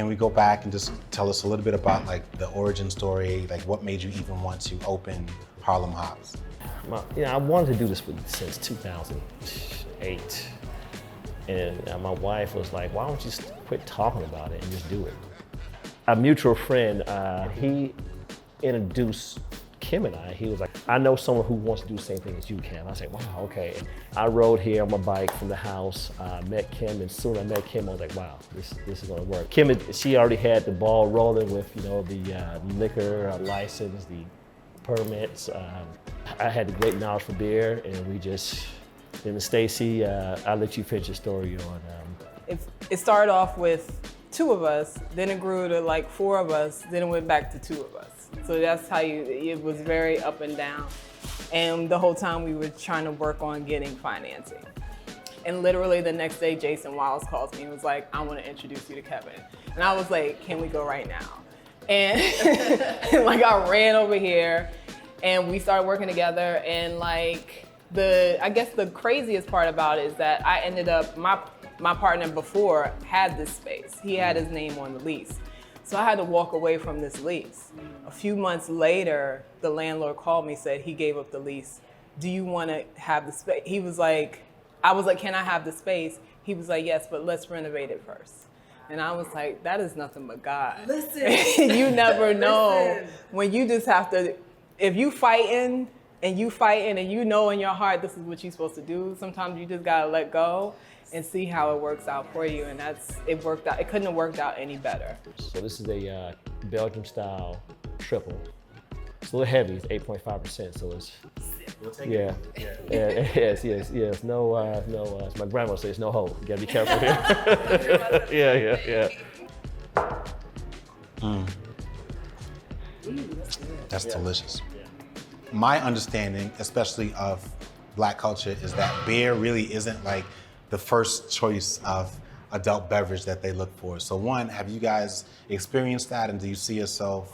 can we go back and just tell us a little bit about like the origin story, like what made you even want to open Harlem Hops? I wanted to do this since 2008. And my wife was like, why don't you quit talking about it and just do it? A mutual friend, he introduced Kim and I. He was like, I know someone who wants to do the same thing as you can. I said, wow, okay. And I rode here on my bike from the house, met Kim, and soon I met Kim, I was like, wow, this is gonna work. Kim, she already had the ball rolling with, the liquor license, the permits. I had the great knowledge for beer, and we just, and Stacy, I'll let you finish the story on. It started off with 2 of us, then it grew to like 4 of us, then it went back to 2 of us. So that's how it was very up and down. And the whole time we were trying to work on getting financing. And literally the next day, Jason Wiles calls me and was like, I want to introduce you to Kevin. And I was like, can we go right now? And like I ran over here and we started working together, and like I guess the craziest part about it is that I ended up, my partner before had this space. He had his name on the lease. So I had to walk away from this lease. A few months later, the landlord called me, said he gave up the lease. Do you want to have the space? He was like, I was like, can I have the space? He was like, yes, but let's renovate it first. And I was like, that is nothing but God. Listen. You never know. Listen. When you just have to, if you fighting and you know in your heart this is what you're supposed to do, sometimes you just gotta let go and see how it works out for you. And it worked out. It couldn't have worked out any better. So this is a Belgium style triple. It's a little heavy, it's 8.5%, so it's, yeah. Yes. No, my grandma says no hope. You gotta be careful here. Yeah. That's delicious. My understanding, especially of Black culture, is that beer really isn't like the first choice of adult beverage that they look for. So one, have you guys experienced that, and do you see yourself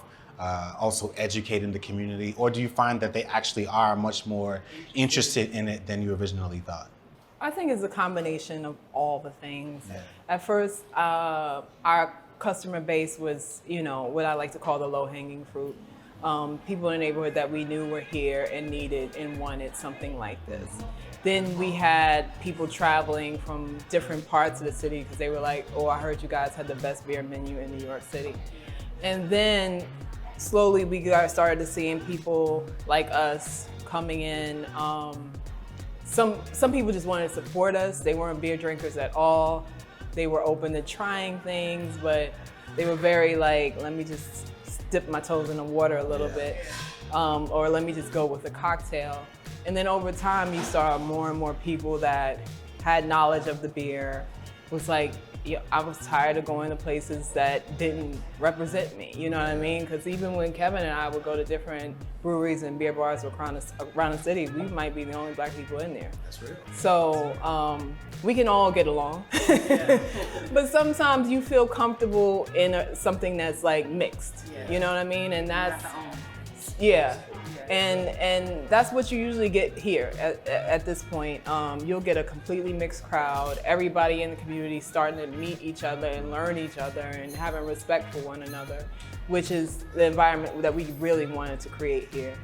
also educating the community, or do you find that they actually are much more interested in it than you originally thought? I think it's a combination of all the things. Yeah. At first, our customer base was, what I like to call the low-hanging fruit. People in the neighborhood that we knew were here and needed and wanted something like this. Then we had people traveling from different parts of the city because they were like, oh, I heard you guys had the best beer menu in New York City. And then slowly we started to seeing people like us coming in. Some people just wanted to support us. They weren't beer drinkers at all. They were open to trying things, but they were very like, let me just dip my toes in the water a little bit, or let me just go with a cocktail. And then over time, you saw more and more people that had knowledge of the beer. Was like, I was tired of going to places that didn't represent me, you know what I mean? Because even when Kevin and I would go to different breweries and beer bars around the city, we might be the only Black people in there. That's real. So we can all get along. But sometimes you feel comfortable in something that's like mixed, you know what I mean? And that's, and that's what you usually get here at this point. You'll get a completely mixed crowd, everybody in the community starting to meet each other and learn each other and having respect for one another, which is the environment that we really wanted to create here.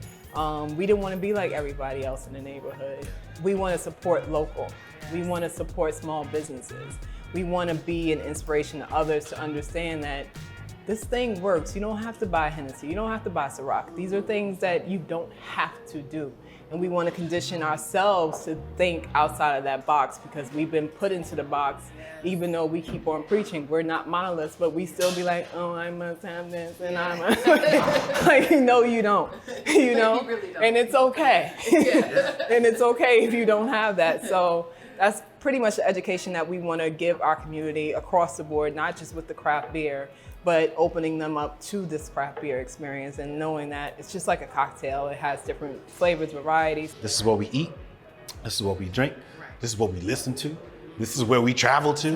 We didn't want to be like everybody else in the neighborhood. We want to support local. We want to support small businesses. We want to be an inspiration to others to understand that this thing works. You don't have to buy Hennessy. You don't have to buy Ciroc. These are things that you don't have to do. And we want to condition ourselves to think outside of that box because we've been put into the box. Even though we keep on preaching, we're not monoliths, but we still be like, oh, I must have this, and I must. Like, no, you don't. You know? You really don't. And it's okay. And it's okay if you don't have that. So that's pretty much the education that we want to give our community across the board, not just with the craft beer, but opening them up to this craft beer experience and knowing that it's just like a cocktail. It has different flavors, varieties. This is what we eat. This is what we drink. This is what we listen to. This is where we travel to.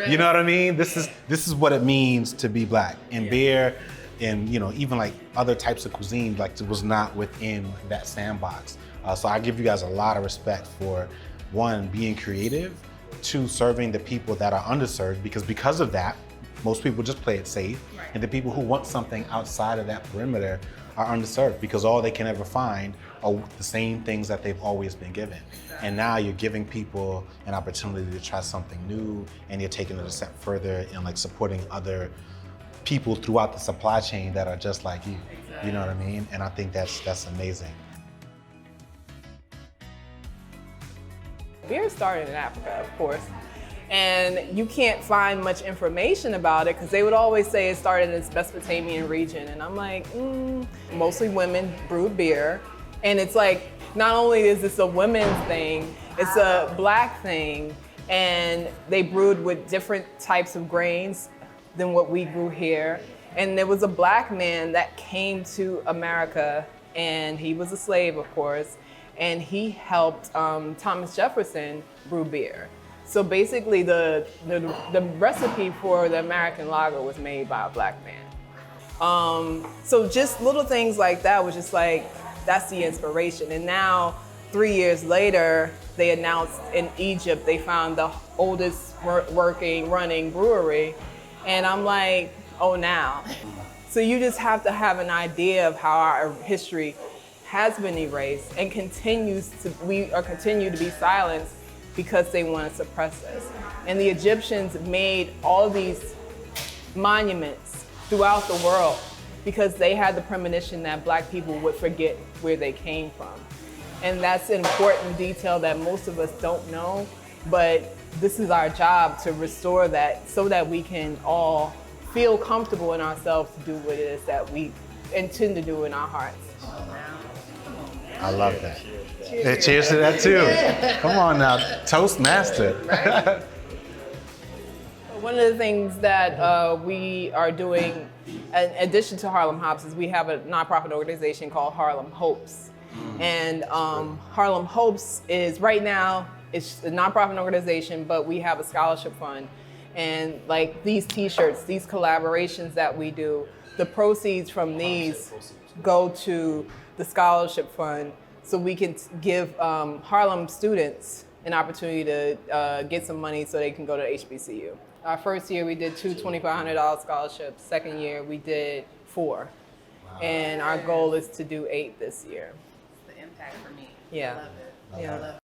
You know what I mean? This is what it means to be Black. And beer and even like other types of cuisine was not within that sandbox. So I give you guys a lot of respect for, one, being creative, two, serving the people that are underserved, because of that, Most people just play it safe. And the people who want something outside of that perimeter are underserved because all they can ever find are the same things that they've always been given. And now you're giving people an opportunity to try something new, and you're taking it a step further and like supporting other people throughout the supply chain that are just like you. You know what I mean? And I think that's amazing. Beer started in Africa, of course, and you can't find much information about it because they would always say it started in this Mesopotamian region, and I'm like, mostly women brewed beer, and it's like, not only is this a women's thing, it's a Black thing, and they brewed with different types of grains than what we grew here, and there was a Black man that came to America, and he was a slave, of course, and he helped Thomas Jefferson brew beer. So basically the recipe for the American lager was made by a Black man. So just little things like that was just like, that's the inspiration. And now, 3 years later, they announced in Egypt, they found the oldest running brewery. And I'm like, oh, now. So you just have to have an idea of how our history has been erased and continue to be silenced because they want to suppress us. And the Egyptians made all these monuments throughout the world because they had the premonition that Black people would forget where they came from. And that's an important detail that most of us don't know, but this is our job to restore that so that we can all feel comfortable in ourselves to do what it is that we intend to do in our hearts. I love that. Cheers, cheers to that too. Come on now, Toastmaster. Right? One of the things that we are doing, in addition to Harlem Hops, is we have a nonprofit organization called Harlem Hops. And Harlem Hops is, right now, it's a nonprofit organization, but we have a scholarship fund. And like these t-shirts, these collaborations that we do, the proceeds from these go to the scholarship fund so we can give Harlem students an opportunity to get some money so they can go to HBCU. Our first year we did 2 $2,500 scholarships. Second year we did 4. Wow. And our goal is to do 8 this year. The impact for me. Yeah. I love it. Yeah.